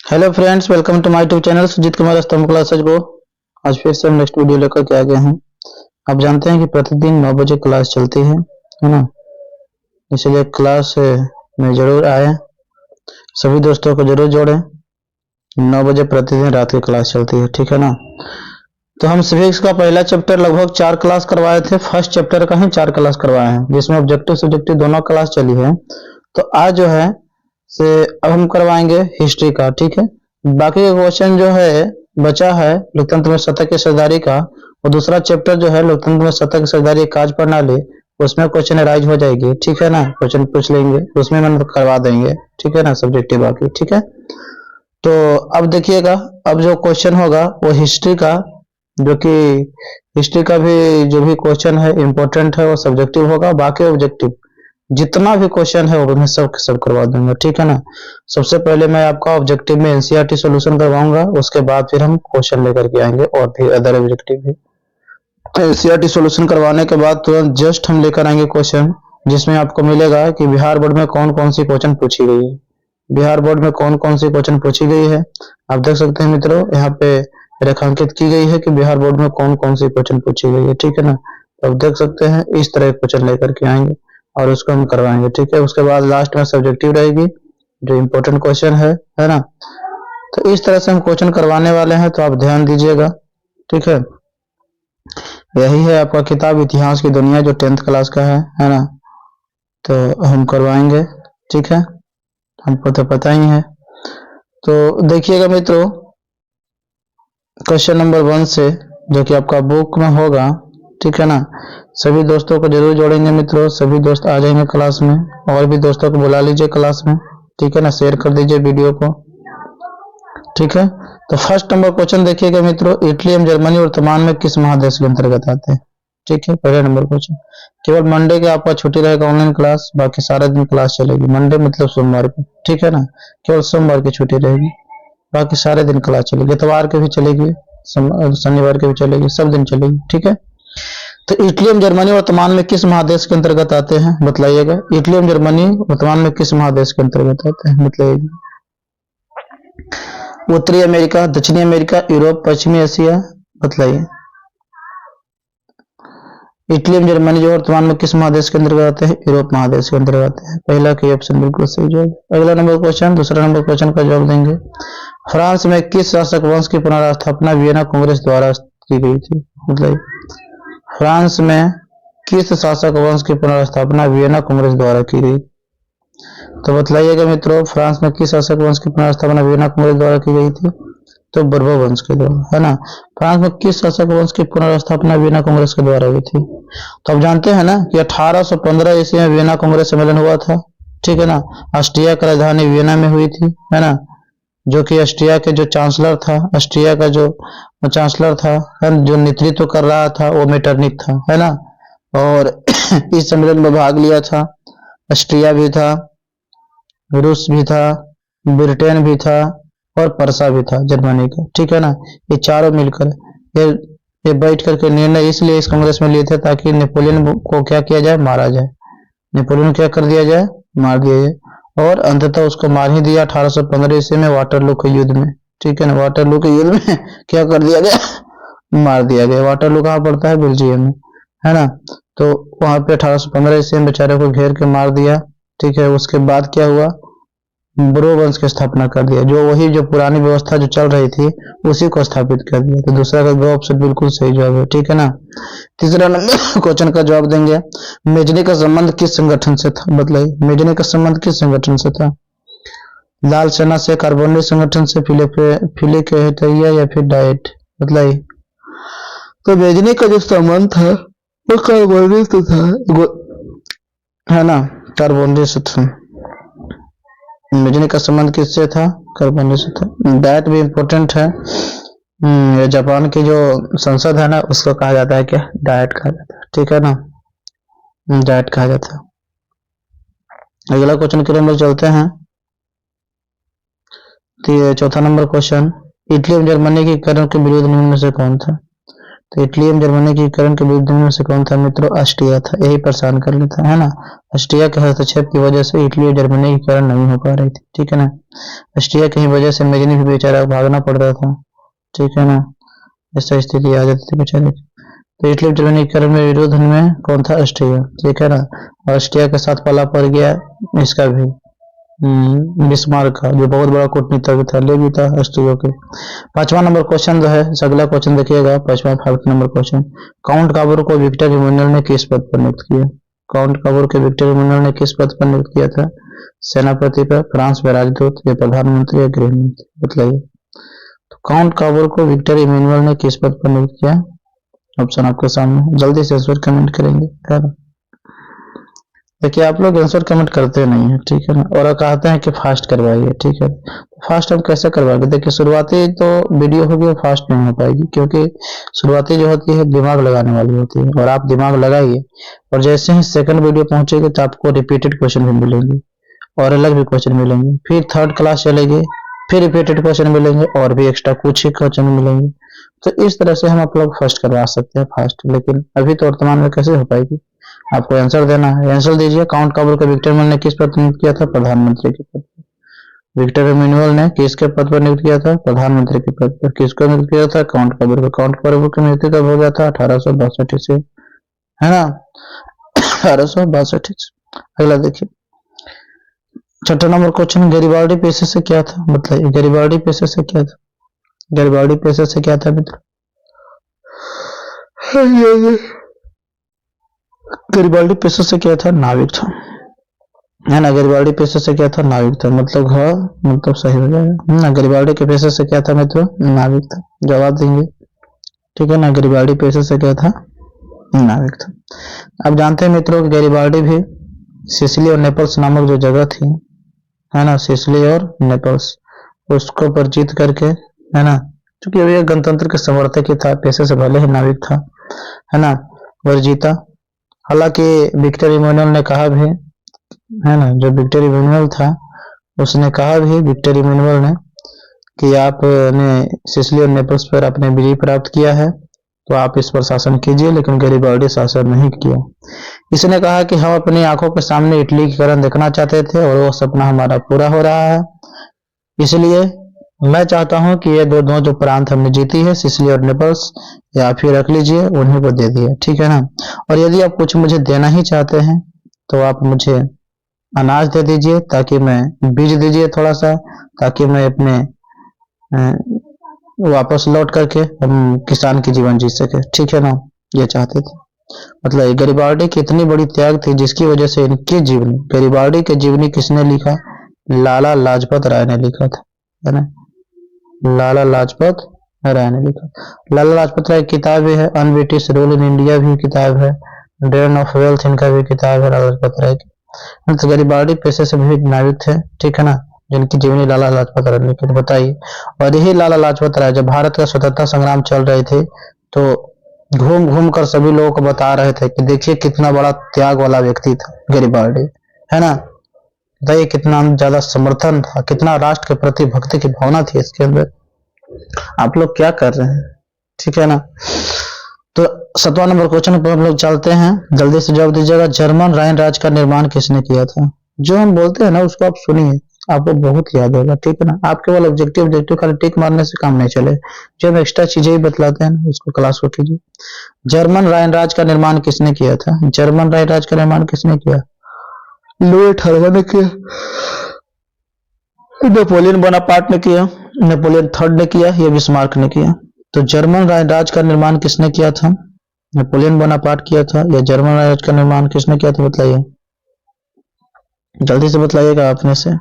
Hello friends, welcome to my YouTube channel Sujit Kumar Stambh classes को। आज फिर से हम नेक्स्ट वीडियो लेकर के आ गए हैं। आप जानते हैं कि प्रतिदिन 9 बजे क्लास चलती है ना। इसलिए क्लास में जरूर आए, सभी दोस्तों को जरूर जोड़ें। 9 बजे प्रतिदिन रात की क्लास चलती है, ठीक है ना। तो हम सिविक्स का पहला चैप्टर लगभग 4 क्लास करवाए थे। फर्स्ट चैप्टर का ही 4 क्लास करवाए हैं, जिसमें ऑब्जेक्टिव सब्जेक्टिव दोनों क्लास चली है। तो आज जो है से अब हम करवाएंगे हिस्ट्री का, ठीक है। बाकी का क्वेश्चन जो है बचा है लोकतंत्र में सत्ता की सरदारी का, और दूसरा चैप्टर जो है लोकतंत्र में सत्ता की सरदारी कार्य प्रणाली, उसमें क्वेश्चन राइज हो जाएगी, ठीक है ना। क्वेश्चन पूछ लेंगे, उसमें हम करवा देंगे, ठीक है ना, सब्जेक्टिव बाकी, ठीक है। तो अब देखिएगा, अब जो क्वेश्चन होगा वो हिस्ट्री का, जो कि हिस्ट्री का भी जो भी क्वेश्चन है इंपॉर्टेंट है वो सब्जेक्टिव होगा। बाकी ऑब्जेक्टिव जितना भी क्वेश्चन है वो मैं सब करवा दूंगा, ठीक है ना। सबसे पहले मैं आपका ऑब्जेक्टिव में एनसीईआरटी सॉल्यूशन करवाऊंगा, उसके बाद फिर हम क्वेश्चन लेकर के आएंगे और फिर अदर ऑब्जेक्टिव भी। एनसीईआरटी सॉल्यूशन करवाने के बाद तुरंत जस्ट हम लेकर आएंगे क्वेश्चन, जिसमें आपको मिलेगा कि बिहार बोर्ड में कौन कौन सी क्वेश्चन पूछी गई है। बिहार बोर्ड में कौन कौन सी क्वेश्चन पूछी गई है आप देख सकते हैं मित्रों, यहाँ पे रेखांकित की गई है कि बिहार बोर्ड में कौन कौन सी क्वेश्चन पूछी गई है, ठीक है ना। तो आप देख सकते हैं इस तरह क्वेश्चन लेकर के आएंगे और उसको हम करवाएंगे, ठीक है। उसके बाद लास्ट में सब्जेक्टिव रहेगी, जो इम्पोर्टेंट क्वेश्चन है ना। तो इस तरह से हम क्वेश्चन करवाने वाले हैं, तो आप ध्यान दीजिएगा, ठीक है। यही है आपका किताब इतिहास की दुनिया, जो 10th क्लास का है ना। तो हम करवाएंगे, ठीक है, हमको तो पता ही है। तो देखिएगा मित्रों, क्वेश्चन नंबर 1 से, जो कि आपका बुक में होगा, ठीक है ना। सभी दोस्तों को जरूर जोड़ेंगे मित्रों, सभी दोस्त आ जाएंगे क्लास में, और भी दोस्तों को बुला लीजिए क्लास में, ठीक है ना। शेयर कर दीजिए वीडियो को, ठीक है। तो फर्स्ट नंबर क्वेश्चन देखिएगा मित्रों, इटली एवं जर्मनी वर्तमान में किस महादेश के अंतर्गत आते हैं, ठीक है। पहला नंबर क्वेश्चन, केवल मंडे के आपका छुट्टी रहेगा ऑनलाइन क्लास, बाकी सारा दिन क्लास चलेगी। मंडे मतलब सोमवार को, ठीक है ना, केवल सोमवार की छुट्टी रहेगी, बाकी सारे दिन क्लास चलेगी। इतवार के भी चलेगी, शनिवार के भी चलेगी, सब दिन चलेगी, ठीक है। तो इटली एवं जर्मनी वर्तमान में किस महादेश के अंतर्गत आते हैं, बतलाइएगा। इटली एवं जर्मनी वर्तमान में किस महादेश के अंतर्गत आते हैं, बतलाइएगा। उत्तरी अमेरिका, दक्षिणी अमेरिका, यूरोप, पश्चिमी एशिया, बतलाइए। इटली एवं जर्मनी जो वर्तमान में किस महादेश के अंतर्गत आते हैं, यूरोप महादेश के अंतर्गत आते हैं। पहला की ऑप्शन बिल्कुल सही जवाब। अगला नंबर क्वेश्चन, दूसरा नंबर क्वेश्चन का जवाब देंगे। फ्रांस में किस शासक वंश की पुनर्स्थापना वियना कांग्रेस द्वारा की गई थी, मतलब फ्रांस में किस शासक वंश की पुनर्स्थापना वियना कांग्रेस द्वारा की गई, तो बतलाइएगा मित्रों, फ्रांस में किस शासक वंश की पुनर्स्थापना वियना कांग्रेस द्वारा की गई थी, तो बर्बो वंश के द्वारा, है ना। फ्रांस में किस शासक वंश की पुनर्स्थापना वियना कांग्रेस के द्वारा हुई थी, तो आप जानते हैं ना कि 1815 ईस्वी में वियना कांग्रेस सम्मेलन हुआ था, ठीक है ना। ऑस्ट्रिया की राजधानी वियना में हुई थी, है ना। जो कि ऑस्ट्रिया के जो चांसलर था, ऑस्ट्रिया का जो चांसलर था, जो नेतृत्व कर रहा था, वो मेटरनिक था, है ना। और इस सम्मेलन में भाग लिया था, ऑस्ट्रिया भी था, रूस भी था, ब्रिटेन भी था, और परसा भी था जर्मनी का, ठीक है ना। ये चारों मिलकर ये बैठ करके निर्णय इसलिए इस कांग्रेस में लिए थे ताकि नेपोलियन को क्या किया जाए, मारा जाए। नेपोलियन क्या कर दिया जाए, मार दिया जाए, और अंततः उसको मार ही दिया 1815 ईस्वी में वाटरलू के युद्ध में, ठीक है ना। वाटरलू के युद्ध में क्या कर दिया गया, मार दिया गया। वाटरलू कहाँ पड़ता है, बेल्जियम में, है ना। तो वहां पे 1815 ईस्वी में बेचारे को घेर के मार दिया, ठीक है। उसके बाद क्या हुआ, ब्रो वंश की स्थापना कर दिया, जो वही जो पुरानी व्यवस्था जो चल रही थी उसी को स्थापित कर दिया। तो दूसरा का दो ऑप्शन बिल्कुल सही जवाब है, ठीक है ना। तीसरा नंबर क्वेश्चन का जवाब देंगे, मेजनी का संबंध किस संगठन से था, बताइए। मेजनी का संबंध किस संगठन से था, लाल सेना से, कार्बोनिक संगठन से, फिलिकेटरिया या फिर डाइट, बताइए। तो मेजनी का जो संबंध था वो कार्बोनिक से था, है ना, कार्बोनिक से था। मेजनी का संबंध किससे था, कार्बोनिक से था। डाइट भी इम्पोर्टेंट है, जापान की जो संसद है ना, उसको कहा जाता है क्या, डाइट कहा जाता है, ठीक है ना, डाइट कहा जाता है। अगला क्वेश्चन के लिए हम लोग चलते हैं। तो चौथा नंबर क्वेश्चन, इटली और जर्मनी की करों के विरोध निम्न में से कौन था। तो इटली एवं जर्मनी के एकीकरण के विरुद्ध में से कौन था मित्रों? ऑस्ट्रिया था। यही परेशान कर लेता है ना, ऑस्ट्रिया के हस्तक्षेप की वजह से इटली और जर्मनी की एकीकरण नहीं हो पा रही थी, ठीक है ना। ऑस्ट्रिया की वजह से मेजनी भी बेचारा भागना पड़ता था, ठीक है ना, ऐसा स्थिति आ जाती थी बेचारे। तो इटली और जर्मनी के एकीकरण में विरोध में कौन था? ऑस्ट्रिया, ठीक है ना। ऑस्ट्रिया के साथ पाला पड़ गया इसका भी बिस्मार्क का, जो बहुत बड़ा कूटनीतिज्ञ था, ले भी था ऑस्ट्रिया के। 5वां नंबर क्वेश्चन जो है, अगला क्वेश्चन देखिएगा, 5वां नंबर क्वेश्चन। काउंट काबूर को विक्टर इमैनुअल ने किस पद पर नियुक्त किया? काउंट काबूर के विक्टर इमैनुअल ने किस पद पर नियुक्त किया था? सेनापति पर, फ्रांस में राजदूत, या प्रधानमंत्री, या गृह मंत्री? बताइए। तो काउंट काबूर को विक्टर इमैनुअल ने किस पद पर नियुक्त किया? ऑप्शन आपके सामने, जल्दी से आंसर कमेंट करेंगे, है ना। देखिए आप लोग आंसर कमेंट करते नहीं है, ठीक है ना, और कहते हैं कि फास्ट करवाइए, ठीक है। फास्ट हम कैसे करवाएंगे? देखिए शुरुआती तो वीडियो होगी वो फास्ट नहीं हो पाएगी, क्योंकि शुरुआती जो होती है दिमाग लगाने वाली होती है, और आप दिमाग लगाइए, और जैसे ही सेकंड वीडियो पहुंचेगी तो आपको रिपीटेड क्वेश्चन भी मिलेंगे और अलग भी क्वेश्चन मिलेंगे, फिर थर्ड क्लास चलेगी, फिर रिपीटेड क्वेश्चन मिलेंगे और भी एक्स्ट्रा कुछ ही क्वेश्चन मिलेंगे। तो इस तरह से हम आप लोग फर्स्ट करवा सकते हैं फास्ट, लेकिन अभी तो वर्तमान में कैसे हो पाएगी? आपको आंसर देना है, आंसर दीजिए। काउंट काबूर को विक्टर इमैनुअल ने किस पद पर नियुक्त किया था? प्रधानमंत्री के पद पर। विक्टर इमैनुअल ने किसके पद पर नियुक्त किया था? प्रधानमंत्री के पद पर। किसको नियुक्त किया था? काउंट काबूर को। काउंट काबूर की मृत्यु कब हो गया था? 1862 ईस्वी, है ना, 1862 ईस्वी। अगला देखिए 6वां नंबर क्वेश्चन, गैरिबाल्डी पेशे से क्या था? मतलब गैरिबाल्डी पेशे से क्या था? गैरिबाल्डी पेशे से क्या था मित्र? गैरिबाल्डी पेशे से क्या था? नाविक था, है ना। गैरिबाल्डी पेशे से क्या था? नाविक था, मतलब हाँ, मतलब सही हो जाएगा ना। गैरिबाल्डी के पेशे से क्या था मित्रों? नाविक था। जवाब देंगे, ठीक है ना। गैरिबाल्डी पेशे से क्या था? नाविक था। अब जानते हैं मित्रों कि गैरिबाल्डी भी सिसिली और नेपल्स नामक जो जगह थी, है ना, सिसिली और नेपल्स, उसको पर जीत करके, है ना, क्योंकि अभी गणतंत्र के समर्थक ही था, पेशे से भले ही नाविक था, है ना, और जीता। हालांकि विक्टर इमैनुअल ने कहा भी, है ना, जो विक्टर इमैनुअल था उसने कहा भी, विक्टर इमैनुअल ने, कि आपने सिसिली और नेपल्स पर अपने विजय प्राप्त किया है तो आप इस पर शासन कीजिए, लेकिन गैरिबाल्डी शासन नहीं किया। इसने कहा कि हम अपनी आंखों के सामने इटली की करण देखना चाहते थे और वो सपना हमारा पूरा हो रहा है, इसलिए मैं चाहता हूं कि ये दो जो प्रांत हमने जीती है, सिसिली और नेपल्स, या फिर रख लीजिए, उन्हीं को दे दिया, ठीक है ना। और यदि आप कुछ मुझे देना ही चाहते हैं तो आप मुझे अनाज दे दीजिए, ताकि मैं बीज दीजिए थोड़ा सा, ताकि मैं अपने वापस लौट करके हम किसान की जीवन जी सके, ठीक है ना, ये चाहते थे। मतलब गैरिबाल्डी की इतनी बड़ी त्याग थी जिसकी वजह से इनकी जीवनी, गैरिबाल्डी की जीवनी किसने लिखा? लाला लाजपत राय ने लिखा था, है ना, लाला लाजपत राय ने लिखा। लाला लाजपत राय की किताब भी है, un British rule in India भी किताब है, ड्रेन ऑफ वेल्थ इनका भी किताब है लाला लाजपत राय की। तो गैरिबाल्डी पेशे से भी नाविक थे, ठीक है ना, जिनकी जीवनी लाला लाजपत राय ने लिखी। बताइए, और यही लाला लाजपत राय जब भारत का स्वतंत्रता संग्राम चल रहे थे तो घूम घूम कर सभी लोगों को बता रहे थे कि देखिए कितना बड़ा त्याग वाला व्यक्ति था गैरिबाल्डी, है ना। बताइए कितना ज्यादा समर्थन था, कितना राष्ट्र के प्रति भक्ति की भावना थी इसके अंदर। आप लोग क्या कर रहे हैं, ठीक है ना। तो 7वां नंबर क्वेश्चन पर हम लोग चलते हैं, जल्दी से जवाब दीजिएगा। जर्मन राइन राज्य का निर्माण किसने किया था? जो हम बोलते हैं ना उसको आप सुनिए, आपको बहुत याद होगा, ठीक है ना। आप केवल ऑब्जेक्टिव खाली टिक मारने से काम नहीं चले, जो हम एक्स्ट्रा चीजें भी बतलाते हैं ना उसको क्लास को कीजिए। जर्मन राइन राज्य का निर्माण किसने किया था? जर्मन राइन राज्य का निर्माण किसने किया? लुई अठारहवां ने किया, नेपोलियन बोनापार्ट ने किया, नेपोलियन थर्ड ने किया, या बिस्मार्क ने किया? तो जर्मन राज्य का निर्माण किसने किया था? नेपोलियन बोनापार्ट किया था, या जर्मन राज्य का निर्माण किसने किया था? बताइए, जल्दी से बताइएगा अपने से।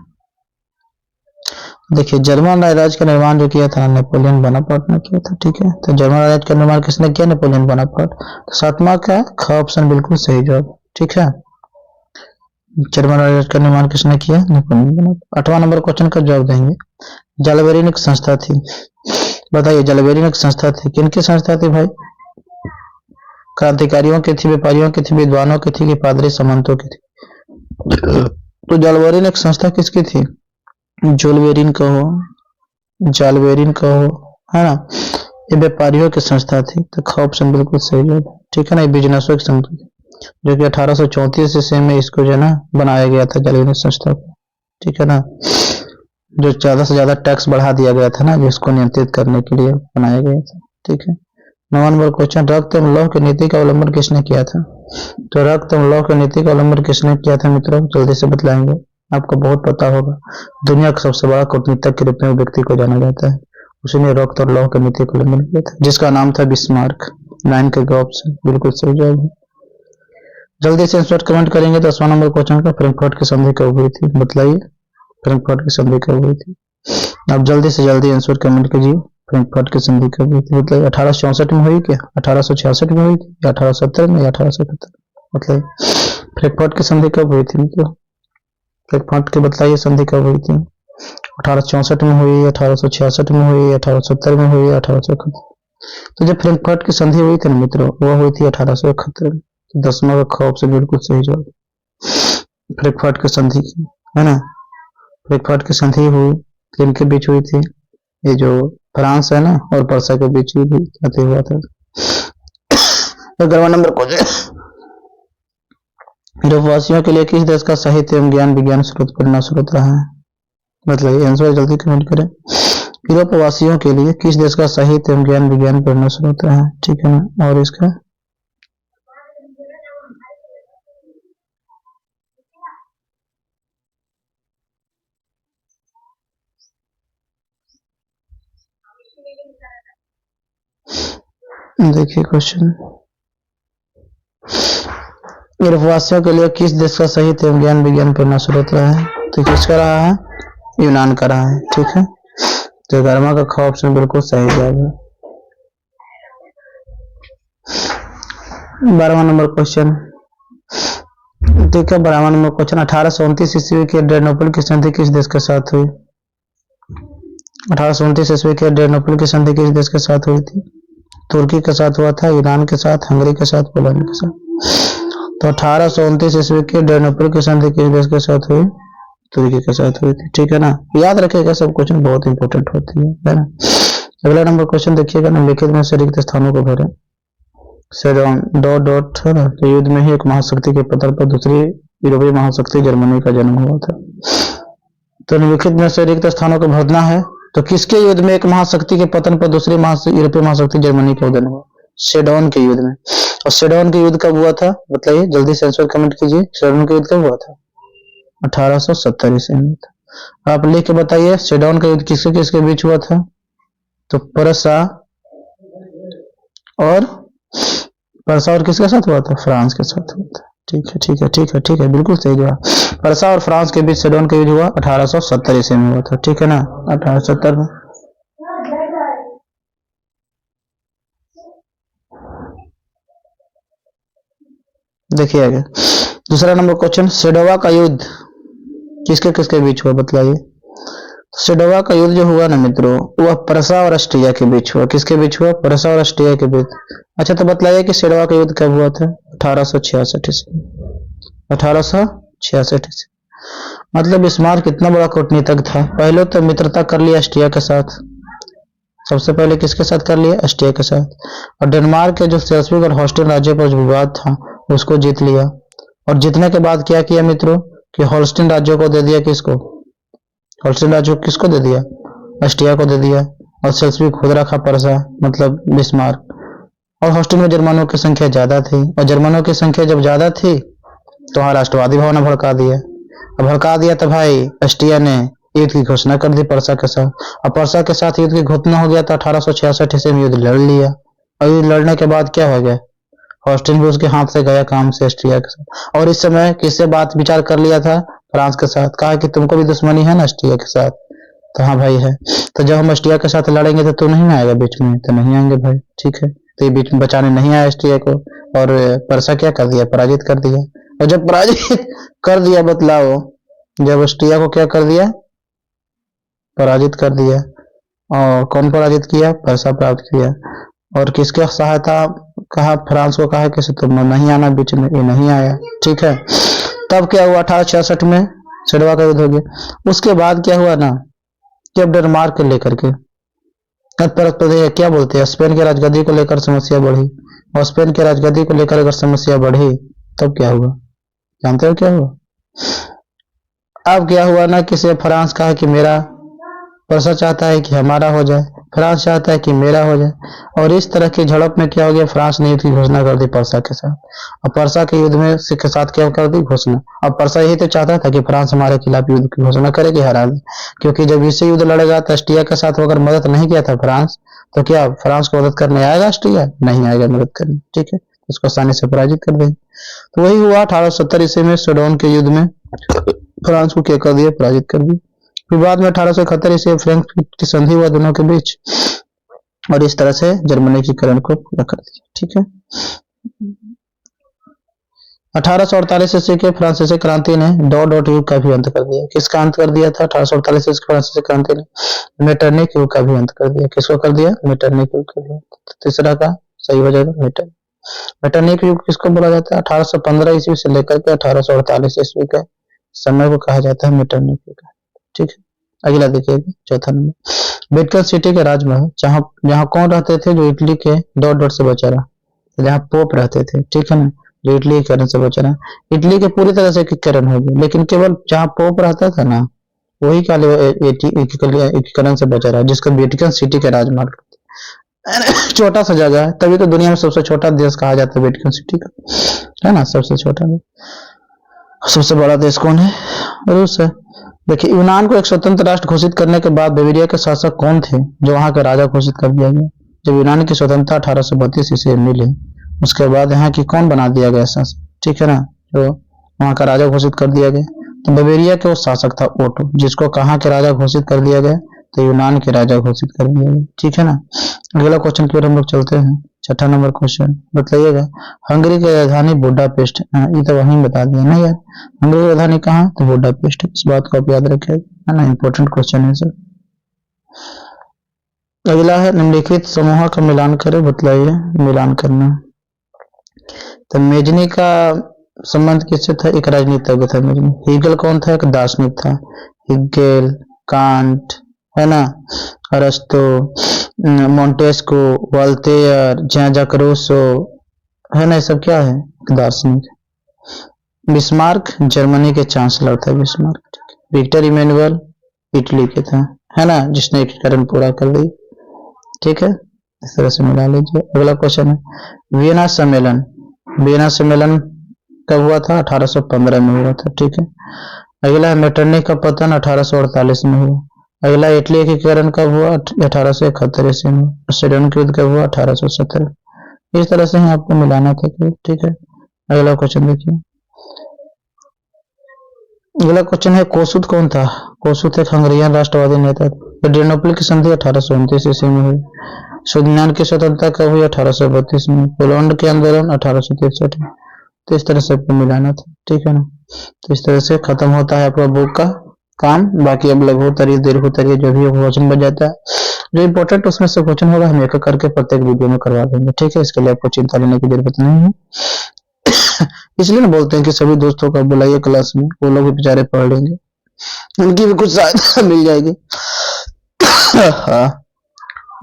देखिए जर्मन राज्य का निर्माण जो किया था नेपोलियन बोनापार्ट ने किया था, ठीक है। तो जर्मन राज्य का निर्माण किसने किया? Napoleon Bonaparte. तो 7वां का ख ऑप्शन बिल्कुल सही जवाब, ठीक है। जर्मन राज्य का निर्माण किसने किया? Napoleon Bonaparte. 8वां नंबर क्वेश्चन का जवाब देंगे। जालबेरिन एक संस्था थी, बताइए जलबेरिन एक संस्था थी, किनकी संस्था थी भाई? क्रांतिकारियों की थी, व्यापारियों की थी, विद्वानों की थी, कि पादरी सामंतों की थी? तो जालबेरिन एक संस्था किसकी थी? जालबेरिन कहो, है ना, ये व्यापारियों की संस्था थी, तो ख ऑप्शन बिल्कुल सही जवाब है। ठीक है ना, ये बिजनेसों की संस्था थी, जो कि 1834 ईस्वी में इसको जो है ना बनाया गया था जल विद्युत संस्था को। ठीक है ना, जो ज्यादा से ज्यादा टैक्स बढ़ा दिया गया था ना, जिसको नियंत्रित करने के लिए बनाया गया था। ठीक है, 9 नंबर क्वेश्चन, रक्त एवं लौह की नीति का अवलंबन किसने किया था? तो रक्त एवं लौह की नीति का अवलंबन किसने किया था मित्रों, जल्दी से बतलाएंगे, आपको बहुत पता होगा। दुनिया का सबसे बड़ा कूटनीतिज्ञ के रूप में व्यक्ति को जाना जाता है, उसी ने रक्त और लौह की नीति का अवलंबन किया था, जिसका नाम था बिस्मार्क। 9 के ऑप्शन बिल्कुल सही जवाब है। जल्दी से आंसर कमेंट करेंगे। 10वां नंबर क्वेश्चन का, फ्रैंकफर्ट की संधि कब हुई थी, बताइए फ्रैंकफर्ट की संधि कब हुई थी? आप जल्दी से जल्दी आंसर कमेंट कीजिए, फ्रैंकफर्ट की संधि कब हुई थी? मतलब 1864 में हुई क्या, 1866 में हुई थी, या 1870 में, या 1871? मतलब फ्रैंकफर्ट की संधि कब हुई थी? मतलब फ्रैंकफर्ट की बताइए संधि कब हुई थी? 1864 में हुई, 1866 में हुई, 1870 में हुई, 1871? तो जब फ्रैंकफर्ट की संधि हुई थी ना मित्रों, वो हुई थी 1871 में। 10वां का ख ऑप्शन बिल्कुल सही जवाब, फ्रैंकफर्ट की संधि की, है ना। फ्रैंकफर्ट की संधि हुई, किनके बीच हुई थी? ये जो फ्रांस है ना और पर्सा के बीच ही हुआ था। 11वां नंबर क्वेश्चन, यूरोपवासियों के लिए किस देश का साहित्य एवं ज्ञान विज्ञान स्रोत पढ़ना स्रोत रहा है? मतलब ये आंसर जल्दी कमेंट करें। यूरोपवासियों के लिए किस देश का साहित्य एवं ज्ञान विज्ञान पढ़ना स्रोत रहा है? ठीक है ना, और इसका देखिए क्वेश्चन, यूरोपवासियों के लिए किस देश का साहित्य एवं ज्ञान विज्ञान पढ़ना स्रोत रहा है? तो किसका रहा है? यूनान का रहा है। ठीक है, तो 11वां का ख ऑप्शन बिल्कुल सही जवाब है। 12वां नंबर क्वेश्चन, ठीक है, 12वां नंबर क्वेश्चन, 1829 ईस्वी के एड्रियानोपल की संधि किस देश के साथ हुई? 1829 ईस्वी के एड्रियानोपल की संधि किस देश के साथ हुई थी? तुर्की के साथ हुआ था, ईरान के साथ, हंगरी के साथ, पोलैंड के साथ? तो 1829 ईस्वी के एड्रियानोपल की संधि किस देश के साथ हुई? तुर्की के साथ हुई थी। ठीक है ना, याद रखिएगा, सब क्वेश्चन बहुत इंपॉर्टेंट होती है ना। अगला नंबर क्वेश्चन देखिएगा, निम्नलिखित में से रिक्त स्थानों को भरें। सेडोन डॉट डॉट है ना, तो युद्ध में ही एक महाशक्ति के पतन पर दूसरी यूरोपीय महाशक्ति जर्मनी का जन्म हुआ था। तो निम्नलिखित में से रिक्त स्थानों को भरना है। तो किसके युद्ध में एक महाशक्ति के पतन पर दूसरी यूरोपीय महाशक्ति जर्मनी का उदय हुआ? सेडोन के युद्ध में। और सेडोन के युद्ध कब हुआ था बताइए, जल्दी से आंसर कमेंट कीजिए। सेडोन का युद्ध कब हुआ था? 1870 ईस्वी में था। आप लिख के बताइए, सेडोन का युद्ध किसके किसके बीच हुआ था? तो परसा और किसके साथ हुआ था? फ्रांस के साथ हुआ था। ठीक है, ठीक है, ठीक है, ठीक है, बिल्कुल सही जवाब। परसा और फ्रांस के बीच सेडोन का युद्ध हुआ 1870 ईस्वी में हुआ था। ठीक है ना, 1870 में। देखिए आगे, दूसरा नंबर क्वेश्चन, सेडोवा का युद्ध किसके किसके बीच हुआ बतलाइए। सेडोवा का युद्ध जो हुआ ना मित्रों, वह परसा और ऑस्ट्रिया के बीच हुआ। किसके बीच हुआ? परसा और ऑस्ट्रिया के बीच। अच्छा, तो बतलाइए कि सेडोवा का युद्ध कब हुआ था? 1866 ईस्वी। 1866 ईस्वी। मतलब बिस्मार्क कितना बड़ा कूटनीतिज्ञ था। पहले तो मित्रता कर लिया ऑस्ट्रिया के साथ, सबसे पहले किसके साथ कर लिया? ऑस्ट्रिया के साथ। और डेनमार्क के जो सेल्सविक और हॉस्टेन राज्य पर जो विवाद था उसको जीत लिया। और जीतने के बाद क्या किया मित्रों कि हॉल्स्टीन राज्यों को दे दिया। किसको? हॉल्स्टीन राज्यों किसको दे दिया? ऑस्ट्रिया को दे दिया। और सेल्सविक खुद रखा परसा, मतलब बिस्मार्क। और हॉस्टेन में जर्मनों की संख्या ज्यादा थी, और जर्मनों की संख्या जब ज्यादा थी तो वहां राष्ट्रवादी भावना भड़का दिया। अब भड़का दिया तो भाई ऑस्ट्रिया ने युद्ध की घोषणा कर दी परसा के साथ। और परसा के साथ युद्ध की घोषणा हो गया तो 1866 ईस्वी में युद्ध लड़ लिया। और युद्ध लड़ने के बाद क्या हो गया? हॉस्टेन भी उसके हाथ से गया काम से ऑस्ट्रिया के साथ। और इस समय किससे बात विचार कर लिया था? फ्रांस के साथ। कहा कि तुमको भी दुश्मनी है ना ऑस्ट्रिया के साथ? तो हाँ भाई है। तो जब हम ऑस्ट्रिया के साथ लड़ेंगे तो तू नहीं आएगा बीच में? तो नहीं आएंगे भाई। ठीक है, तो ये बीच में बचाने नहीं आया ऑस्ट्रिया को। और परसा क्या कर दिया? पराजित कर दिया। और जब पराजित कर दिया बतलाओ, जब ऑस्ट्रिया को क्या कर दिया? पराजित कर दिया। और कौन पराजित किया? परसा पराजित किया। और किसके सहायता कहा? फ्रांस को कहा कि तुम नहीं आना बीच में, ये नहीं आया। ठीक है, तब क्या हुआ? 1866 में सेडोवा का युद्ध हो गया। उसके बाद क्या हुआ ना कि अब डेनमार्क को लेकर के तो क्या बोलते हैं, स्पेन के राजगद्दी को लेकर समस्या बढ़ी, और स्पेन के राजगद्दी को लेकर अगर समस्या बढ़ी तब क्या हुआ, जानते हो क्या हुआ? अब क्या हुआ ना, किसी फ्रांस कहा कि मेरा, परसा चाहता है कि हमारा हो जाए, फ्रांस चाहता है कि मेरा हो जाए, और इस तरह की झड़प में क्या हो गया, फ्रांस ने युद्ध की घोषणा कर दी परसा के साथ, और परसा के युद्ध में के साथ क्या कर दी घोषणा। अब परसा यही तो चाहता था कि फ्रांस हमारे खिलाफ युद्ध की घोषणा करेगी, हरा दे, क्योंकि जब इससे युद्ध लड़ेगा तो ऑस्ट्रिया के साथ अगर मदद नहीं किया था फ्रांस, तो क्या फ्रांस को मदद करने आएगा ऑस्ट्रिया? नहीं आएगा मदद करने, ठीक है, उसको आसानी से पराजित कर देंगे। तो वही हुआ 1870 ईस्वी में सोडोन के युद्ध में फ्रांस को क्या कर दिया, पराजित कर दिया। फिर बाद में 1871 ईस्वी फ्रैंक की संधि हुआ दोनों के बीच, और इस तरह से जर्मनी की करण को पूरा कर दिया, ठीक है। 1848 ईस्वी के फ्रांसीसी क्रांति ने डॉट युग का भी अंत कर दिया। किसका अंत कर दिया था 1848 ईस्वी फ्रांसीसी क्रांति ने? मेटरनिक युग का भी अंत कर दिया। किसको कर दिया? मेटरनिक युग का भी। तीसरा का सही हो जाएगा मेटरनिक युग किसको बोला जाता है? 1815 ईस्वी से लेकर के 1848 ईस्वी का समय को कहा जाता है मेटरनिक युग, ठीक है। अगला देखिएगा चौथा नंबर, वेटिकन सिटी के राजमहल, जहां कौन रहते थे? जो इटली के डॉट से बचा रहा, जहां पोप रहते थे, ठीक है ना, जो इटली के करण से बचा रहा। इटली के पूरी तरह से एकीकरण हो गया, लेकिन केवल जहां पोप रहता था ना, वही काले एकीकरण से बचा रहा, जिसको वेटिकन सिटी के राजमहल, छोटा सा जगह है, तभी तो दुनिया में सबसे छोटा देश कहा जाता है वेटिकन सिटी का, है ना, सबसे छोटा देश। सबसे बड़ा देश कौन है? रूस है। देखिए, यूनान को एक स्वतंत्र राष्ट्र घोषित करने के बाद बेविरिया के शासक कौन थे जो वहां के राजा घोषित कर दिया गया? जब यूनान की स्वतंत्रता 1832 ईस्वी में मिली, उसके बाद यहाँ की कौन बना दिया गया शासक, ठीक है ना, जो वहां का राजा घोषित कर दिया गया। तो बेविरिया के वो शासक था ओटो, जिसको कहाँ के राजा घोषित कर दिया गया? तो यूनान के राजा घोषित कर दिया गया, ठीक है ना। अगला क्वेश्चन की ओर हम लोग चलते हैं। छठा नंबर क्वेश्चन बताइएगा, हंगरी की राजधानी बुडापेस्ट, ये तो वहीं बता दिया ना यार, हंगरी की राजधानी कहाँ? तो बुडापेस्ट। इस बात को आप याद रखिएगा, है ना, इंपॉर्टेंट क्वेश्चन है सर। अगला है निम्नलिखित समूह का मिलान करें, बतलाइए मिलान करना। तो मेजनी का संबंध किससे था? एक राजनीतिज्ञ था मेजनी। हीगल कौन था? एक दार्शनिक था। हीगल, कांट, है ना, अरस्तु, मोंटेस्को, वोल्टेयर, जैन जैक रूसो, है ना, ये सब क्या है? दार्शनिक। बिस्मार्क जर्मनी के चांसलर थे बिस्मार्क। विक्टर इमैनुअल इटली के थे, है ना, जिसने एकीकरण पूरा कर दी, ठीक है, इस तरह से मिला लीजिए। अगला क्वेश्चन है वियना सम्मेलन। वियना सम्मेलन कब हुआ था? 1815 में हुआ था, ठीक है। अगला है मेटरनिक का पतन 1848 में हुआ। अगला इटली एकीकरण कब हुआ? 1871 ईस्वी में। सोडन का युद्ध कब हुआ? 1870। इस तरह से ही आपको मिलाना था, ठीक है। अगला क्वेश्चन देखिए, अगला क्वेश्चन है कोसुत कौन था? कोसुत एक हंगरियन राष्ट्रवादी नेता था। एड्रियानोपल की संधि 1829 ईस्वी में हुई। सुदनान की स्वतंत्रता कब हुई? 1832 में। पोलैंड के आंदोलन 1863 में। तो इस तरह से आपको मिलाना था, ठीक है ना। तो इस तरह से खत्म होता है आपका बुक का काम। बाकी अब लघु उत्तरीय, दीर्घ उत्तरीय जो भी क्वेश्चन बन जाता है, जो इंपॉर्टेंट उसमें से क्वेश्चन होगा हम एक करके प्रत्येक वीडियो में करवा देंगे, ठीक है। इसके लिए आपको चिंता लेने की जरूरत नहीं है। इसलिए ना बोलते हैं कि सभी दोस्तों को बुलाइए क्लास में, वो लोग भी बेचारे पढ़ लेंगे, उनकी भी कुछ सहायता मिल जाएगी।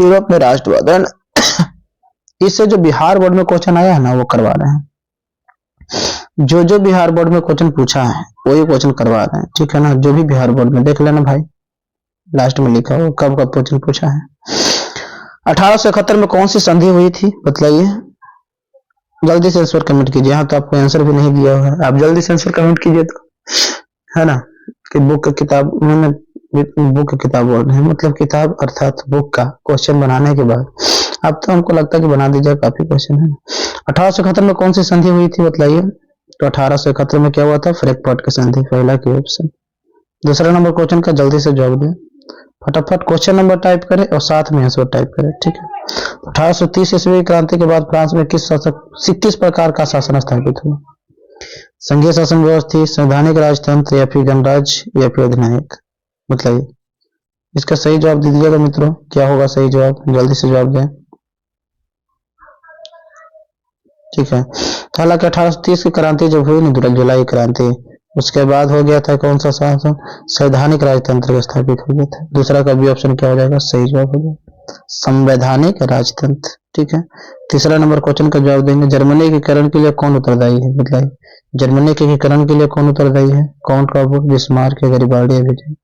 यूरोप में राष्ट्रवाद है ना, इससे जो बिहार बोर्ड में क्वेश्चन आया है ना, वो करवा रहे हैं। जो बिहार बोर्ड में क्वेश्चन पूछा है वही क्वेश्चन करवा रहे हैं, ठीक है ना। जो भी बिहार बोर्ड में देख लेना भाई, लास्ट में लिखा हो कब कब क्वेश्चन पूछा है। 1871 में कौन सी संधि हुई थी? बतलाइए, जल्दी से आंसर कमेंट कीजिए। यहाँ तो आपको आंसर भी नहीं दिया हुआ है, आप जल्दी से आंसर कमेंट कीजिए तो, है ना। कि बुक का किताब, उन्होंने बुक की किताब बोल रहे हैं, मतलब किताब अर्थात बुक का क्वेश्चन बनाने के बाद अब तो हमको लगता है कि बना दीजिए, काफी क्वेश्चन है। 1871 में कौन सी संधि हुई थी? बतलाइए। तो 1871 में क्या हुआ था? फ्रैंकफर्ट की संधि, पहला की ऑप्शन। दूसरा नंबर क्वेश्चन का जल्दी से जवाब दें, फटाफट क्वेश्चन नंबर टाइप करें और साथ में आंसर टाइप करें, ठीक है। 1830 ईस्वी क्रांति के बाद फ्रांस में किस प्रकार का शासन स्थापित हुआ? संघीय शासन व्यवस्था, संवैधानिक राजतंत्र, या फिर गणराज्य, या फिर अधिनायक? बताइए, इसका सही जवाब दीजिएगा मित्रों। क्या होगा सही जवाब? जल्दी से जवाब दें, ठीक है। हालांकि 1830 की क्रांति जब हुई ना, जुलाई क्रांति, उसके बाद हो गया था कौन सा शासन? संवैधानिक राजतंत्र स्थापित हो गया था। दूसरा का भी ऑप्शन क्या हो जाएगा? सही जवाब हो गया। संवैधानिक राजतंत्र। ठीक है, तीसरा नंबर क्वेश्चन का जवाब देंगे, जर्मनी एकीकरण के लिए कौन उत्तरदायी है? बताइए, जर्मनी के एकीकरण के लिए कौन उत्तरदायी है? काउंट काबूर, बिस्मार्क, गैरिबाल्डी, विजय।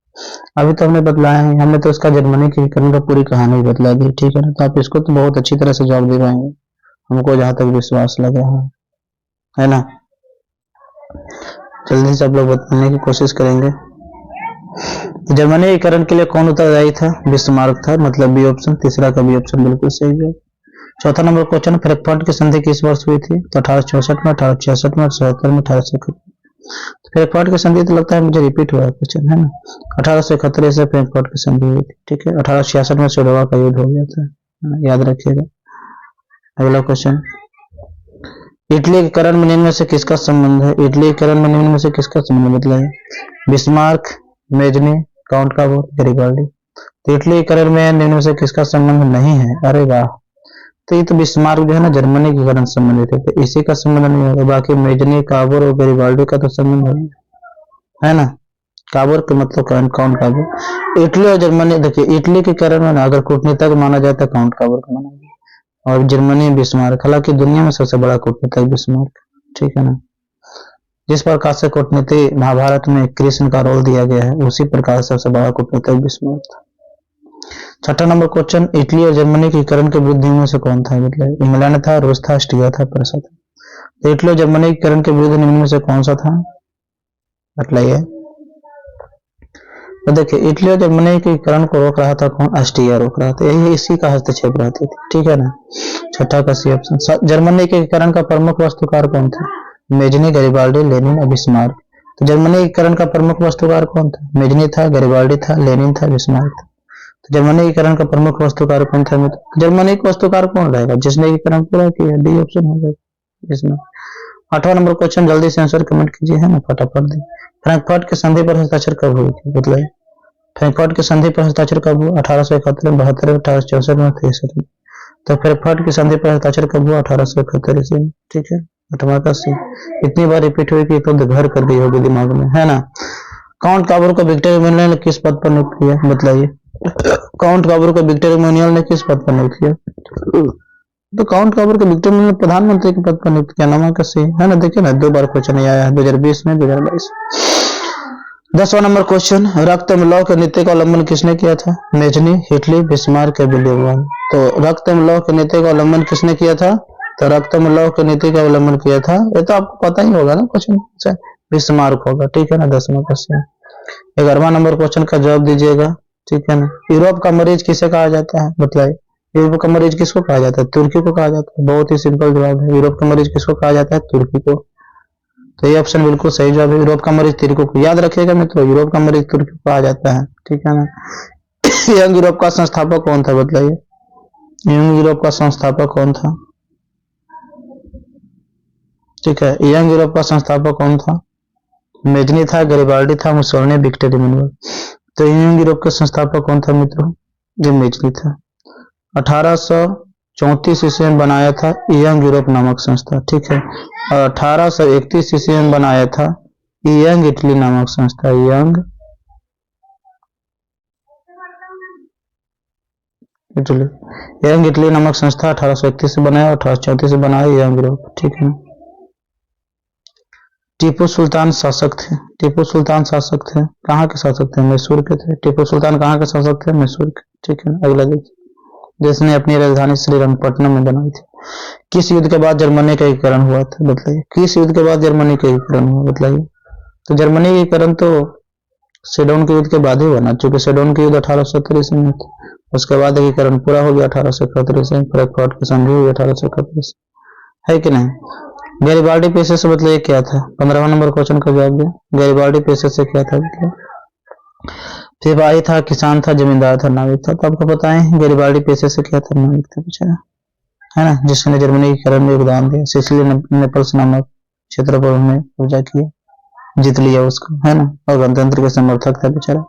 अभी तो हमने बतलाया है, हमने तो उसका जर्मनी के एकीकरण का पूरी कहानी बतला दी। ठीक है ना, तो आप इसको तो बहुत अच्छी तरह से जवाब दे पाएंगे, हमको जहां तक विश्वास लग रहा है ना। जल्दी से आप लोग बताने की कोशिश करेंगे। जर्मनी एकीकरण के लिए कौन उत्तरदायी था? बिस्मार्क था, मतलब बी ऑप्शन, तीसरा का बी ऑप्शन बिल्कुल सही है। चौथा नंबर क्वेश्चन, फ्रैंकफर्ट की संधि किस वर्ष हुई थी? तो 1864 में, 1866 में, 1877 में, 1871। फ्रैंकफर्ट की संधि तो लगता है मुझे रिपीट हुआ है क्वेश्चन, है ना। 1871 से फ्रैंकफर्ट की संधि हुई थी। ठीक है, 1866 में सोडवा का युद्ध हो गया था, याद रखिएगा। अगला क्वेश्चन, इटली के करण में निम्न में से किसका संबंध है? इटली के करण में निम्न में से किसका संबंध बतलाइए? Bismarck, Mazzini, count Cavour, Garibaldi. तो इटली के करण में निम्न में से किसका संबंध नहीं है? अरे वाह, तो ये तो बिस्मार्क जो है ना जर्मनी के करण संबंधित है, तो इसी का संबंध नहीं होगा। बाकी मेजनी, काबूर और गैरिबाल्डी का तो संबंध है ना। काबूर का मतलब काउंट काबूर। इटली और जर्मनी, देखिए इटली के करण में ना अगर कूटनीतिक माना जाए तो काउंट काबूर का माना जाए, और जर्मनी बिस्मार्क। हालांकि दुनिया में सबसे बड़ा कूटनीतिक बिस्मार्क, ठीक है ना। जिस प्रकार से कूटनीति महाभारत में कृष्ण का रोल दिया गया है, उसी प्रकार सबसे बड़ा कूटनीतिक बिस्मार्क था। छठा नंबर क्वेश्चन, इटली और जर्मनी के एकीकरण के विरुद्ध निम्न में से कौन था? मतलब इंग्लैंड था, रूस था, ऑस्ट्रिया था, पर्सा था। तो इटली और जर्मनी के एकीकरण के विरुद्ध निम्न में से कौन सा था? बताइए। तो देखिए इटली और जर्मनी के एकीकरण को रोक रहा था कौन? ऑस्ट्रिया रोक रहा था, यही इसी का हस्तक्षेप रहती थी। ठीक है ना, छठा का सी ऑप्शन। जर्मनी के एकीकरण का प्रमुख वास्तुकार कौन था? मेजनी, गैरिबाल्डी, लेनिन और बिस्मार्क। तो जर्मनी एकीकरण का प्रमुख वास्तुकार कौन था? मेजनी था, गैरिबाल्डी था, लेनिन था, बिस्मार्क था। तो जर्मनी एकीकरण का प्रमुख वास्तुकार कौन था? जर्मनी का वास्तुकार कौन रहेगा? जिसने एकीकरण पूरा किया, डी ऑप्शन हो जाएगा इसमें। आठवां नंबर क्वेश्चन, जल्दी से आंसर कमेंट कीजिए, है ना, फटाफट दे। फ्रैंकफर्ट के संधि पर हस्ताक्षर कब हुई थी? मतलब फ्रैंकफर्ट के संधि पर हस्ताक्षर कब हुआ? 1871 में, 72 में, 1864 में, 63 में। तो फ्रैंकफर्ट की संधि पर हस्ताक्षर कब हुआ? 1871 से। ठीक है, आठवां का सी। इतनी बार रिपीट हुई कि तो घर कर गई होगी दिमाग में, है ना। काउंट काबूर को विक्टर इमैनुअल ने किस पद पर नियुक्त किया? बताइए, काउंट काबूर को विक्टर इमैनुअल ने किस पद पर नियुक्त किया? तो काउंट काबूर को विक्टर इमैनुअल ने प्रधानमंत्री के पद पर नियुक्त किया, नामा का सी, है ना। देखिए ना, 2 बार क्वेश्चन आया है, 2020 में, 2022। 10वां नंबर क्वेश्चन, रक्त एवं लौह के नीति का अवलंबन किसने किया था? मेजनी, हिटली, बिस्मार्क, विलियम। तो रक्त एवं लौह के नीति का अवलंबन किसने किया था? तो रक्त एवं लौह के नीति का अवलंबन किया था, ये तो आपको पता ही होगा ना क्वेश्चन, बिस्मार्क होगा। ठीक है ना, 10वां क्वेश्चन। 11वां नंबर क्वेश्चन का जवाब दीजिएगा। ठीक है ना, यूरोप का मरीज किसे कहा जाता है? बताइए, यूरोप का मरीज किसको कहा जाता है? तुर्की को कहा जाता है। बहुत ही सिंपल जवाब है, यूरोप का मरीज किसको कहा जाता है? तुर्की को। तो ये ऑप्शन बिल्कुल सही जवाब है, यूरोप का मरीज तुर्की को। याद रखिएगा मित्रों, यूरोप का मरीज तुर्की को कहा जाता है। ठीक है ना। यंग यूरोप का संस्थापक कौन था? बताइए, यंग यूरोप का संस्थापक कौन था? ठीक है, यंग यूरोप का संस्थापक कौन था? मेजनी था, गैरिबाल्डी था, मुसोलिनी, विक्टर इमैनुअल। तो यंग यूरोप के संस्थापक कौन था मित्रों? ये मेजनी था। 1834 ईस्वी में बनाया था यंग यूरोप नामक संस्था। ठीक है, और 1831 ईस्वी में बनाया था यंग इटली नामक संस्था। यंग इटली नामक संस्था 1831 से बनाया, 1834 से बनाया यंग यूरोप। ठीक है। टीपू सुल्तान शासक थे। टीपू सुल्तान शासक थे, कहाँ के शासक थे? मैसूर के थे। टीपू सुल्तान कहाँ के शासक थे? मैसूर के। ठीक है, अगला देखिए, जिसने अपनी राजधानी श्रीरंगपट्टनम में बनाई थी। किस युद्ध के बाद जर्मनी का एकीकरण हुआ था? बताइए, किस युद्ध के बाद जर्मनी का एकीकरण हुआ? बताइए। तो जर्मनी का एकीकरण तो सेडोन के युद्ध के बाद ही हुआ ना, चूंकि सेडोन के युद्ध 1870 ईस्वी में था, उसके बाद एकीकरण पूरा हो गया 1871 से। फ्रैंकफर्ट की संधि हुई 1871 से, है कि नहीं। गैरिबाल्डी पेशे से मतलब ये क्या था? 15वां नंबर क्वेश्चन का जवाब दिया, गैरिबाल्डी पेशे से क्या था? मतलब सिपाही था, किसान था, जमींदार था, नाविक था। तो आपको बताएं गैरिबाल्डी पेशे से क्या था? नाविक था बेचारा, है ना, जिसने जर्मनी के एकीकरण में योगदान दिया। सिसिली नेपल्स नामक क्षेत्र पर उन्होंने कब्जा किया, जीत लिया उसको, है ना, और गणतंत्र के समर्थक था बेचारा।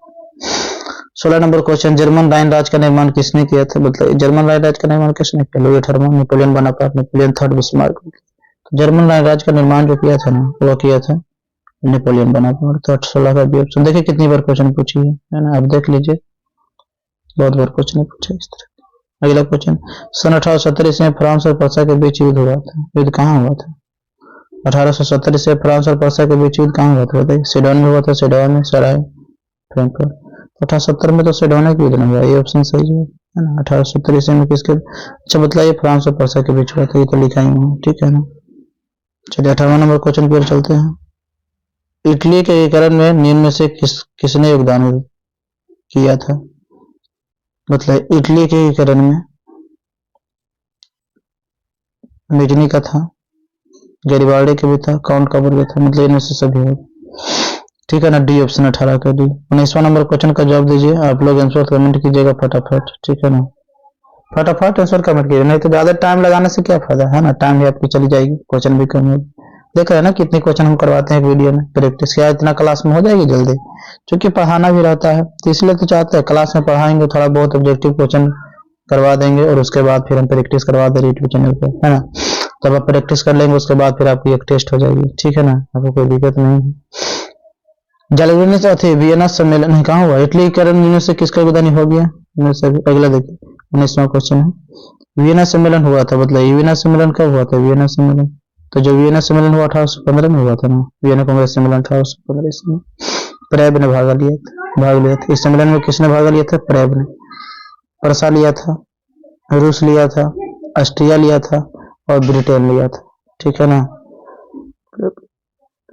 16 नंबर क्वेश्चन, जर्मन राइन राज का निर्माण किसने किया था? बताइए, जर्मन राइन राज का निर्माण किसने किया? Louis Herman, Napoleon Bonaparte, Napoleon third, Bismarck. German राज का निर्माण जो किया था ना, वो किया था नेपोलियन बोनापार्ट। तो 16 का भी ऑप्शन। देखिए कितनी बार क्वेश्चन पूछी है ना, आप देख लीजिए, बहुत बार क्वेश्चन पूछा इस तरह। अगला क्वेश्चन, सन 1870 ईस्वी में फ्रांस और पर्सा के बीच युद्ध हुआ था। युद्ध कहाँ हुआ था? 1870 ईस्वी में फ्रांस और पर्सा के बीच युद्ध कहाँ हुआ था बताइए? सिडोन में हुआ था, सिडोन में, सराय, फ्रैंकफर्ट। 1870 में तो सिडोन के युद्ध नहीं हुआ, ये ऑप्शन सही है ना। 1870 ईस्वी में किसके, अच्छा बतलाइए, फ्रांस और पर्सा के बीच हुआ था, ये तो लिखा ही है, ठीक है ना। चलिए 18वां नंबर क्वेश्चन की ओर चलते हैं। इटली के एकीकरण में निम्न में से किसने योगदान किया था? मतलब इटली के एकीकरण में मेजनी का था, गैरिबाल्डी का भी था, काउंट का भी था, मतलब इनमें से सभी हो, ठीक है ना। डी ऑप्शन 18 का डी। 19वां नंबर क्वेश्चन का जवाब दीजिए, आप लोग आंसर कमेंट कीजिएगा फटाफट, ठीक है ना। फटाफट आंसर कमेंट कीजिए, नहीं तो ज्यादा टाइम लगाने से क्या फायदा है ना, टाइम भी आपकी चली जाएगी, क्वेश्चन भी कम होगी। देख रहे हैं ना कितने क्वेश्चन हम करवाते हैं एक वीडियो में, प्रैक्टिस क्या इतना क्लास में हो जाएगी जल्दी, क्योंकि पढ़ाना भी रहता है, तो इसलिए तो चाहते हैं क्लास में पढ़ाएंगे, थोड़ा बहुत ऑब्जेक्टिव क्वेश्चन करवा देंगे और उसके बाद फिर हम प्रैक्टिस करवा दे यूट्यूब चैनल पे, है ना। तब आप प्रैक्टिस कर लेंगे, उसके बाद फिर आपकी एक टेस्ट हो जाएगी, ठीक है ना, आपको कोई दिक्कत नहीं है। जलविन चौथे वियना सम्मेलन कहाँ हुआ? इटली करण से किसका योगदान हो गया? अगला देखिए 19वां क्वेश्चन है, वियना सम्मेलन हुआ था, मतलब वियना सम्मेलन कब हुआ था? वियना सम्मेलन, तो जो वियना सम्मेलन हुआ 1815 में हुआ था ना, वियना कांग्रेस सम्मेलन 1815 ईस्वी। प्रेब ने भाग लिया था। इस सम्मेलन में किसने भाग लिया था? प्रेब ने। पर्सा लिया था, रूस लिया था, ऑस्ट्रिया लिया था और ब्रिटेन लिया था, ठीक है ना।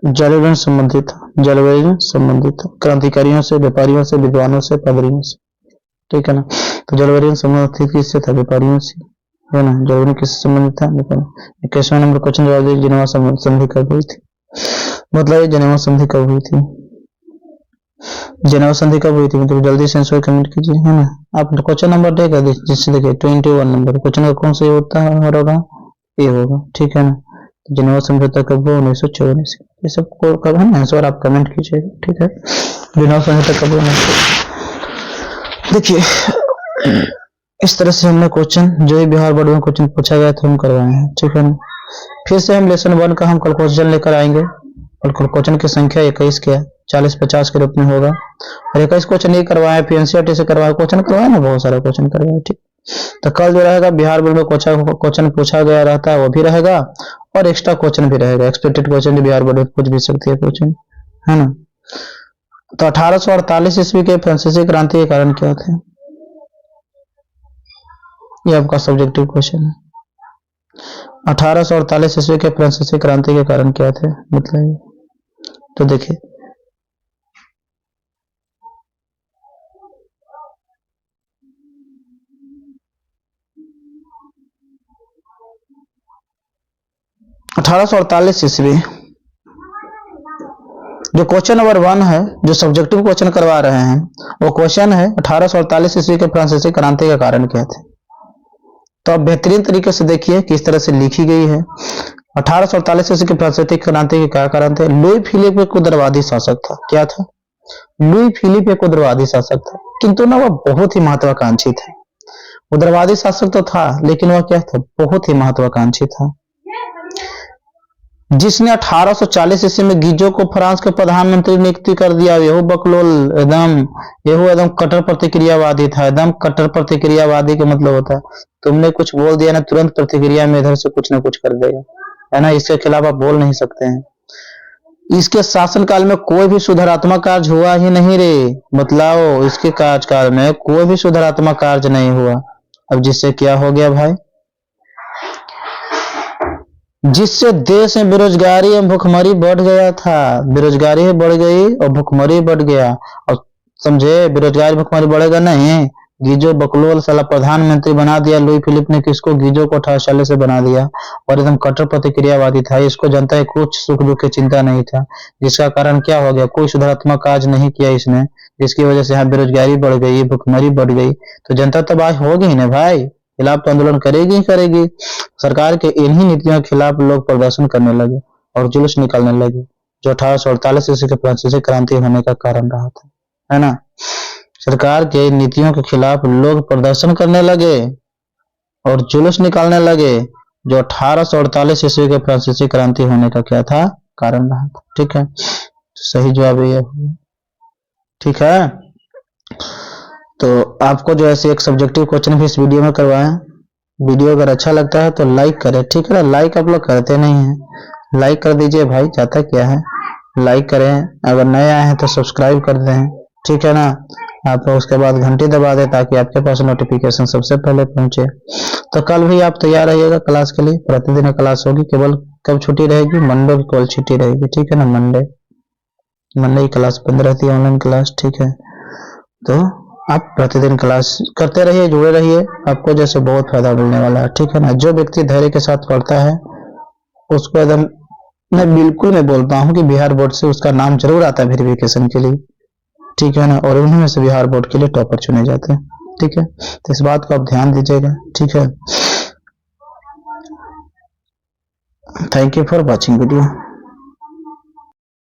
जलवायु संबंधित था, क्रांतिकारियों से, व्यापारियों से, विद्वानों से, पादरियों से, ठीक है ना। तो जलवायु संबंधित किससे था? व्यापारियों से, है ना। जलवायु किससे संबंधित था? 21वां नंबर क्वेश्चन जवाब दीजिए, जेनेवा संधि कब हुई थी? मतलब ये जेनेवा संधि कब हुई थी? जेनेवा संधि कब हुई थी? मतलब जल्दी से आंसर कमेंट कीजिए, है ना। आप क्वेश्चन नंबर देगा जिससे देखिए 21 नंबर क्वेश्चन का कौन सा होता है होगा? ये होगा, ठीक है ना। जेनेवा समझौता कब हुआ? 1954 ईस्वी। ये सब कब है ना, आंसर आप कमेंट कीजिएगा, ठीक है। जेनेवा समझौता कब हुआ? देखिए इस तरह से हमने क्वेश्चन जो ही बिहार बोर्ड में क्वेश्चन पूछा गया था हम करवाए हैं, ठीक है ना। फिर से हम लेसन 1 का हम कल क्वेश्चन लेकर आएंगे, और क्वेश्चन की संख्या 21 के 40-50 के रूप में होगा, और 21 क्वेश्चन नहीं करवाए, फिर एनसीईआरटी से करवाए, क्वेश्चन करवाए ना, बहुत सारा क्वेश्चन करवाए, ठीक। तो कल जो रहेगा बिहार बोर्ड में क्वेश्चन पूछा गया रहता है वो भी रहेगा, और एक्स्ट्रा क्वेश्चन भी रहेगा, एक्सपेक्टेड क्वेश्चन बिहार बोर्ड में पूछ भी सकती है क्वेश्चन, है ना। तो 1848 ईस्वी के फ्रांसीसी क्रांति के कारण क्या थे? ये आपका सब्जेक्टिव क्वेश्चन है। 1848 ईस्वी के फ्रांसीसी क्रांति के कारण क्या थे? मतलब तो देखिए ईस्वी जो क्वेश्चन नंबर 1 है, जो सब्जेक्टिव क्वेश्चन करवा रहे हैं, वो क्वेश्चन है 1848 ईस्वी के फ्रांसीसी क्रांति के कारण क्या थे। तो आप बेहतरीन तरीके से देखिए किस तरह से लिखी गई है। 1848 ईस्वी की फ्रांसीसी क्रांति के क्या कारण थे? लुई फिलिप एक उदारवादी शासक था। क्या था? लुई फिलिप एक उदारवादी शासक था, किंतु ना वह बहुत ही महत्वाकांक्षी था। उदारवादी शासक तो था, लेकिन वह क्या था? बहुत ही महत्वाकांक्षी था, जिसने 1840 ईस्वी में गीजो को फ्रांस के प्रधानमंत्री नियुक्ति कर दिया। यहू बकलोल एकदम कट्टर प्रतिक्रियावादी था, एकदम कट्टर प्रतिक्रियावादी का मतलब होता है तुमने कुछ बोल दिया ना, तुरंत प्रतिक्रिया में इधर से कुछ ना कुछ कर देगा, है ना। इसके खिलाफ आप बोल नहीं सकते हैं। इसके शासनकाल में कोई भी सुधारात्मक कार्य हुआ ही नहीं रे, बतलाओ, इसके कार्यकाल में कोई भी सुधारात्मक कार्य नहीं हुआ। अब जिससे क्या हो गया भाई? जिससे देश में बेरोजगारी एवं भुखमरी बढ़ गया था। बेरोजगारी बढ़ गई और भुखमरी बढ़ गया, और समझे, बेरोजगारी भुखमरी बढ़ेगा नहीं। गीजो बकलोल साला प्रधानमंत्री बना दिया लुई फिलिप ने, किसको? गीजो को 1840 से बना दिया, और एकदम कट्टर प्रतिक्रियावादी था। इसको जनता के कुछ सुख दुख की चिंता नहीं था, जिसका कारण क्या हो गया? कोई सुधारात्मक कार्य नहीं किया इसने, जिसकी वजह से यहाँ बेरोजगारी बढ़ गई, भुखमरी बढ़ गई। तो जनता तबाह होगी ही ना भाई, खिलाफ तो आंदोलन करेगी ही करेगी। सरकार के इन्हीं नीतियों के खिलाफ लोग प्रदर्शन करने लगे और जुलूस निकालने लगे, जो 1848 ईस्वी के फ्रांसीसी क्रांति होने का कारण रहा था, है ना। सरकार के नीतियों के खिलाफ लोग प्रदर्शन करने लगे और जुलूस निकालने लगे, जो 1848 ईस्वी के फ्रांसीसी क्रांति होने का क्या था? कारण रहा था, ठीक है। सही जवाब ये है, ठीक है। तो आपको जो ऐसे एक सब्जेक्टिव क्वेश्चन भी इस वीडियो में करवाएं। वीडियो अगर अच्छा लगता है तो लाइक करें, ठीक है ना। लाइक आप लोग करते नहीं हैं, लाइक कर दीजिए भाई, जाता क्या है, लाइक करें। अगर नए आए हैं तो सब्सक्राइब कर दें, ठीक है ना। आप उसके बाद घंटी दबा दें ताकि आपके पास नोटिफिकेशन सबसे पहले पहुंचे। तो कल भी आप तैयार रहिएगा क्लास के लिए, प्रतिदिन क्लास होगी। केवल कब छुट्टी रहेगी, मंडे की कॉल छुट्टी रहेगी, ठीक है ना। मंडे की क्लास बंद रहती है, ऑनलाइन क्लास, ठीक है। तो आप प्रतिदिन क्लास करते रहिए, जुड़े रहिए, आपको जैसे बहुत फायदा मिलने वाला है, ठीक है ना। जो व्यक्ति धैर्य के साथ पढ़ता है उसको एकदम, मैं बोलता हूँ कि बिहार बोर्ड से उसका नाम जरूर आता है वेरिफिकेशन के लिए, ठीक है ना। और उन्हीं में से बिहार बोर्ड के लिए टॉपर चुने जाते हैं, ठीक है। तो इस बात को आप ध्यान दीजिएगा, ठीक है। Thank you for watching video.